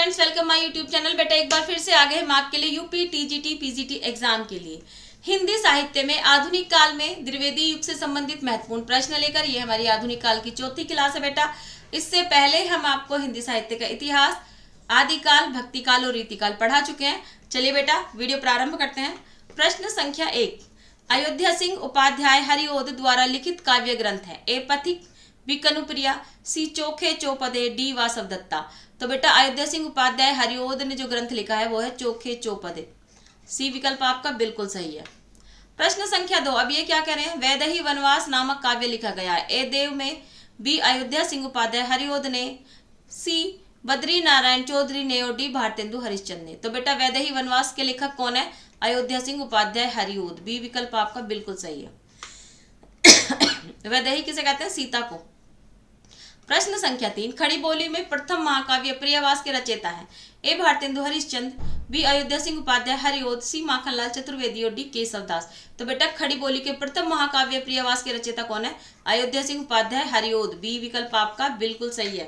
Friends, welcome my YouTube channel. बेटा एक बार फिर से आ गए हम आपके लिए यूपी टीजीटी पीजीटी एग्जाम के लिए हिंदी साहित्य में आधुनिक काल में द्विवेदी युग से संबंधित महत्वपूर्ण प्रश्न लेकर। ये हमारी आधुनिक काल की चौथी क्लास है बेटा। इससे पहले हम आपको हिंदी साहित्य का इतिहास, आदिकाल, भक्तिकाल और रीतिकाल पढ़ा चुके हैं। चलिए बेटा वीडियो प्रारंभ करते हैं। प्रश्न संख्या 1, अयोध्या सिंह उपाध्याय हरिओद द्वारा लिखित काव्य ग्रंथ है। ए पथिक, बी कनुप्रिया, सी चोखे चौपदे, डी वासव दत्ता। तो बेटा अयोध्या सिंह उपाध्याय हरिओद ने जो ग्रंथ लिखा है वो है चोखे चौपदे। सी विकल्प आपका बिल्कुल सही है। प्रश्न संख्या 2, अब ये क्या कह रहे हैं, वैदेही वनवास नामक काव्य लिखा गया है। ए देव में, बी अयोध्या सिंह उपाध्याय हरिओद ने, सी बद्री नारायण चौधरी ने और डी भारतेंदु हरिश्चंद्र ने। तो बेटा वैदेही वनवास के लेखक कौन है, अयोध्या सिंह उपाध्याय हरिओद। बी विकल्प आपका बिल्कुल सही है। वैदेही किसे कहते हैं, सीता को। प्रश्न संख्या 3, खड़ी बोली में प्रथम महाकाव्य प्रियवास के रचयिता है। ए भारतेंदु हरिश्चंद्र, बी अयोध्या सिंह उपाध्याय हरिओद, सी माखनलाल चतुर्वेदी और डी केशवदास। तो बेटा खड़ी बोली के प्रथम महाकाव्य प्रियवास के रचयिता कौन है, अयोध्या सिंह उपाध्याय हरिओद। बी विकल्प आपका बिल्कुल सही है।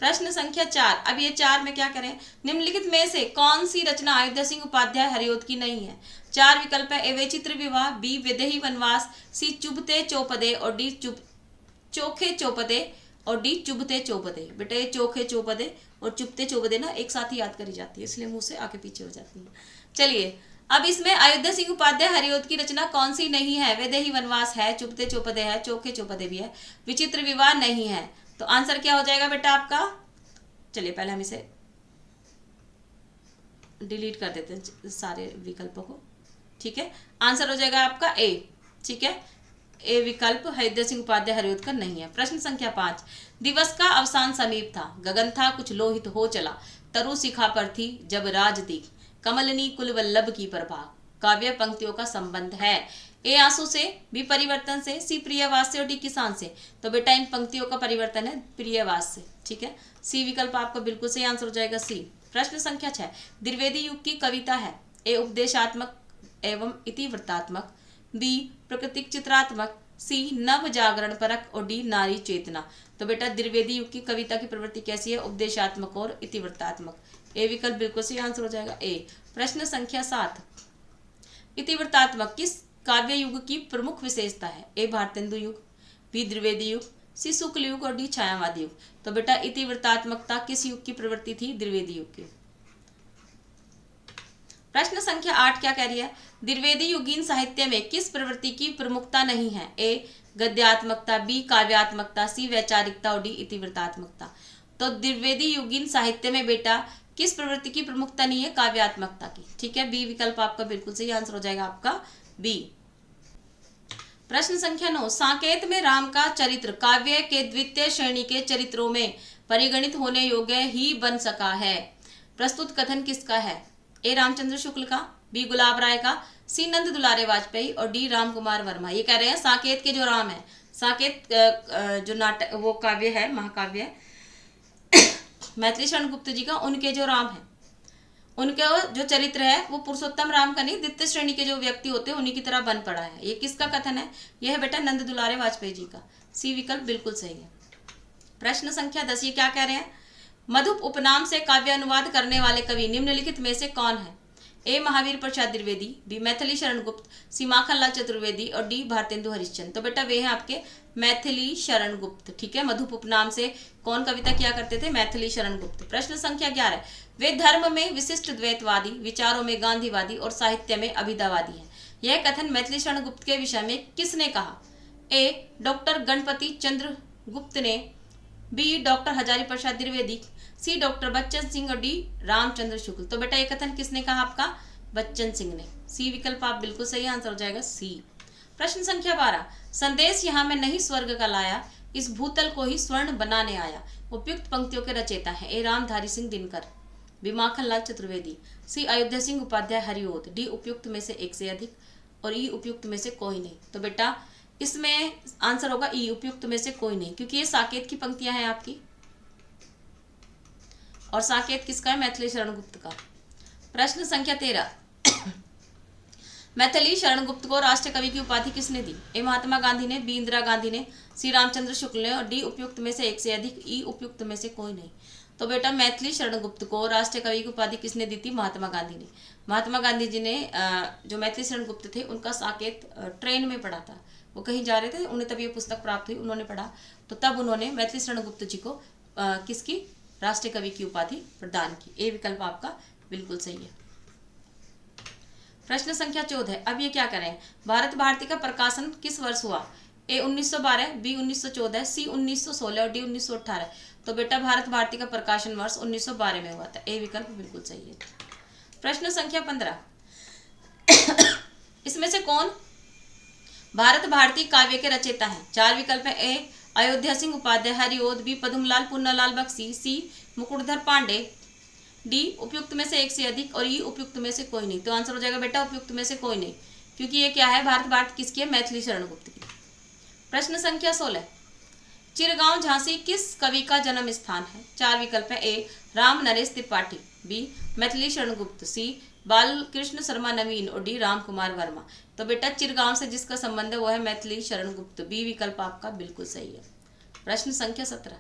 प्रश्न संख्या 4, अब ये 4 में क्या करें, निम्नलिखित में से कौन सी रचना अयोध्या सिंह उपाध्याय हरिओद की नहीं है। 4 विकल्प है। ए वैचित्र विवाह, बी वैदेही वनवास, सी चुभते चौपदे और डी चोखे चौपदे और डी चुभते चौपदे। बेटा ये चोखे चौपदे और चुभते चौपदे ना एक साथ ही याद करी जाती है, इसलिए मुंह से आगे पीछे हो जाती है। चलिए अब इसमें अयोध्या सिंह उपाध्याय हरिओद की रचना कौन सी नहीं है। वैदेही वनवास है, चुभते चौपदे है, चोखे चौपदे भी है, विचित्र विवाह नहीं है। तो आंसर क्या हो जाएगा बेटा आपका, चलिए पहले हम इसे डिलीट कर देते हैं सारे विकल्पों को। ठीक है, आंसर हो जाएगा आपका ए। ठीक है, ए विकल्प अयोध्या सिंह उपाध्याय हरिओद का नहीं है। प्रश्न संख्या 5, दिवस का अवसान समीप था, गगन था कुछ लोहित हो चला, तरु शिखा पर थी जब राज दी, कमलनी कुल वल्लभ की प्रभा। काव्य पंक्तियों का संबंध है। ए आंसू से, बी परिवर्तन से, सी प्रियवास से और डी किसान से। तो बेटा इन पंक्तियों का परिवर्तन है प्रियवास से। ठीक है, सी विकल्प आपका बिल्कुल सही आंसर हो जाएगा सी। प्रश्न संख्या 6, द्विवेदी युग की कविता है। ए उपदेशात्मक एवं इतिवृत्तात्मक, बी प्रकृतिक चित्रात्मक, सी नव जागरण परक और डी नारी चेतना। तो बेटा द्विवेदी युग की कविता की प्रवृत्ति कैसी है, उपदेशात्मक और इतिवृत्तात्मक। ए विकल्प बिल्कुल सही आंसर हो जाएगा ए। प्रश्न संख्या 7, इतिवृत्तात्मक किस काव्य युग की प्रमुख विशेषता है। ए भारतेंदु युग, बी द्विवेदी युग, सी शुक्ल युग और डी छायावादी युग। तो बेटा इतिवृत्तात्मकता किस युग की प्रवृत्ति थी, द्विवेदी युग की। प्रश्न संख्या 8 क्या कह रही है, द्विवेदी युगीन साहित्य में किस प्रवृत्ति की प्रमुखता नहीं है। ए गद्यात्मकता, बी काव्यात्मकता, सी वैचारिकता और डी इतिवृत्तात्मकता। तो द्विवेदी युगीन साहित्य में बेटा किस प्रवृत्ति की प्रमुखता नहीं है, काव्यात्मकता की। ठीक है, बी विकल्प आपका बिल्कुल सही आंसर हो जाएगा आपका बी। प्रश्न संख्या 9, साकेत में राम का चरित्र काव्य के द्वितीय श्रेणी के चरित्रों में परिगणित होने योग्य ही बन सका है। प्रस्तुत कथन किसका है। ए रामचंद्र शुक्ल का, बी गुलाब राय का, सी नंद दुलारे वाजपेयी और डी राम कुमार वर्मा। ये कह रहे हैं साकेत के जो राम है, साकेत जो नाटक वो काव्य है, महाकाव्य मैथिली शरण गुप्त जी का, उनके जो राम है, उनके जो चरित्र है वो पुरुषोत्तम राम का नहीं, द्वितीय श्रेणी के जो व्यक्ति होते हैं उन्हीं की तरह बन पड़ा है। ये किसका कथन है, यह है बेटा नंद दुलारे वाजपेयी जी का। सी विकल्प बिल्कुल सही है। प्रश्न संख्या 10, ये क्या कह रहे हैं, मधुप उपनाम से काव्य अनुवाद करने वाले कवि निम्नलिखित में से कौन है। ए महावीर प्रसाद द्विवेदी, बी मैथिली शरण गुप्त, सी माखनलाल चतुर्वेदी और डी भारतेंदु हरिश्चंद्र। तो बेटा वे हैं आपके मैथिली शरण गुप्त। ठीक है, मधुप उपनाम से कौन कविता किया करते थे, मैथिली शरण गुप्त। प्रश्न संख्या 11, वे धर्म में विशिष्ट द्वैतवादी, विचारों में गांधीवादी और साहित्य में अभिधावादी है। यह कथन मैथिली शरण गुप्त के विषय में किसने कहा। ए डॉक्टर गणपति चंद्र गुप्त ने, बी डॉक्टर हजारी प्रसाद द्विवेदी, सी डॉक्टर बच्चन सिंह और डी रामचंद्र शुक्ल। तो बेटा ये कथन किसने कहा, आपका बच्चन सिंह ने। सी विकल्प आप बिल्कुल सही आंसर हो जाएगा सी। प्रश्न संख्या 12, संदेश यहाँ में नहीं स्वर्ग का लाया, इस भूतल को ही स्वर्ण बनाने आया। उपयुक्त पंक्तियों के रचयिता है। ए रामधारी सिंह दिनकर, बी माखनलाल चतुर्वेदी, सी अयोध्या सिंह उपाध्याय हरिओद, डी उपयुक्त में से एक से अधिक और ई उपयुक्त में से कोई नहीं। तो बेटा इसमें आंसर होगा ई, उपयुक्त में से कोई नहीं, क्योंकि ये साकेत की पंक्तियां हैं आपकी और साकेत किसका है, मैथिली शरण गुप्त का। प्रश्न संख्या 13, मैथिली शरण गुप्त को राष्ट्र कवि की उपाधि किसने दी। ए महात्मा गांधी ने, बी इंदिरा गांधी ने, सी रामचंद्र शुक्ल ने और डी उपयुक्त में से एक से अधिक, ई उपयुक्त में से कोई नहीं। तो बेटा मैथिली शरण गुप्त को राष्ट्रीय कवि की उपाधि किसने दी थी? महात्मा गांधी ने। महात्मा गांधी जी ने जो मैथिली शरण गुप्त थे उनका साकेत ट्रेन में पढ़ा था। वो कहीं जा रहे थे, उन्हें तब ये पुस्तक प्राप्त हुई, उन्होंने पढ़ा, तो तब उन्होंने मैथिली शरण गुप्त जी को किसकी राष्ट्रीय कवि की उपाधि प्रदान की। ए विकल्प आपका बिल्कुल सही है। प्रश्न संख्या 14। अब ये क्या करें? भारत भारती का प्रकाशन किस वर्ष हुआ? ए 1912, बी 1914, सी 1916 और डी 1918। तो बेटा भारत भारती का प्रकाशन वर्ष 1912 में हुआ था। ए विकल्प बिल्कुल सही है। प्रश्न संख्या 15। इसमें से कौन भारत भारती काव्य के रचयिता हैं? 4 विकल्प है। ए अयोध्या सिंह उपाध्याय, हरिओद, बी पद्मलाल पुन्नालाल बख्शी, सी मुकुटधर पांडे, डी उपयुक्त में से एक से अधिक और ई उपयुक्त में से कोई नहीं। तो आंसर हो जाएगा बेटा उपयुक्त में से कोई नहीं, क्योंकि ये क्या है? भारत भारती किसकी है? मैथिली शरण गुप्त की। प्रश्न संख्या 16। चिरगांव झांसी किस कवि का जन्म स्थान है? 4 विकल्प है। ए राम नरेश त्रिपाठी, बी मैथिली शरण गुप्त, सी बालकृष्ण शर्मा नवीन और डी राम कुमार वर्मा। तो बेटा चिरगांव से जिसका संबंध है वो है मैथिली शरण गुप्त। बी विकल्प आपका बिल्कुल सही है। प्रश्न संख्या 17।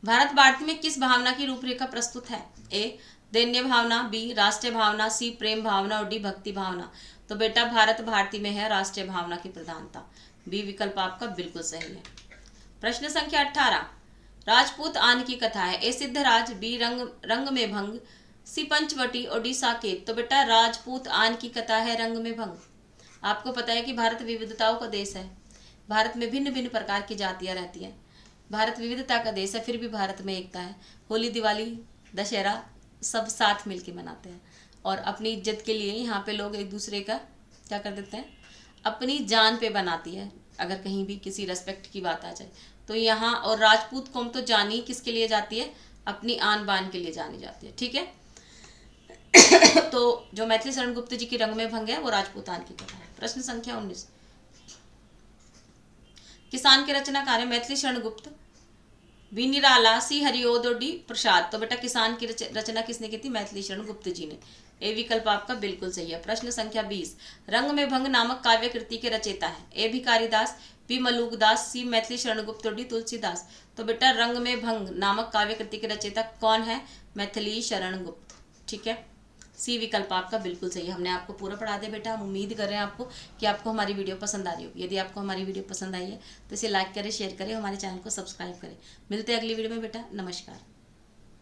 भारत भारती में किस भावना की रूपरेखा प्रस्तुत है? ए दैन्य भावना, बी राष्ट्रीय भावना, सी प्रेम भावना और डी भक्ति भावना। तो बेटा भारत भारती में है राष्ट्रीय भावना की प्रधानता। बी विकल्प आपका बिल्कुल सही है। प्रश्न संख्या 18। राजपूत आन की कथा है। ए सिद्धराज, बी रंग में भंग, सी पंचवटी और डी साकेत। तो बेटा राजपूत आन की कथा है रंग में भंग। आपको पता है कि भारत विविधताओं का देश है। भारत में भिन्न भिन्न प्रकार की जातियां रहती हैं। भारत विविधता का देश है, फिर भी भारत में एकता है। होली, दिवाली, दशहरा सब साथ मिलके मनाते हैं और अपनी इज्जत के लिए यहाँ पे लोग एक दूसरे का क्या कर देते हैं? अपनी जान पे बनाती है। अगर कहीं भी किसी रेस्पेक्ट की बात आ जाए तो यहाँ, और राजपूत कौम तो जानी किसके लिए जाती है? अपनी आन बान के लिए जानी जाती है। ठीक है। तो जो मैथिली शरण गुप्त जी की रंग में भंग है वो राजपूतान की कथा है। प्रश्न संख्या 19। किसान के रचनाकार है मैथिली शरण गुप्त, बी निराला, सी हरिओद और डी प्रसाद। तो बेटा किसान की रचना किसने की थी? मैथिली शरण गुप्त जी ने। ए विकल्प आपका बिल्कुल सही है। प्रश्न संख्या 20। रंग में भंग नामक काव्य कृति के रचयिता है। ए भिखारीदास, बी मलूकदास, सी मैथिली शरण गुप्त और डी तुलसीदास। तो बेटा रंग में भंग नामक काव्य कृति के रचयिता कौन है? मैथिली शरण गुप्त। ठीक है। सी विकल्प आपका बिल्कुल सही है। हमने आपको पूरा पढ़ा दिया बेटा। हम उम्मीद कर रहे हैं आपको कि आपको हमारी वीडियो पसंद आ रही होगी। यदि आपको हमारी वीडियो पसंद आई है तो इसे लाइक करें, शेयर करें, हमारे चैनल को सब्सक्राइब करें। मिलते हैं अगली वीडियो में बेटा। नमस्कार।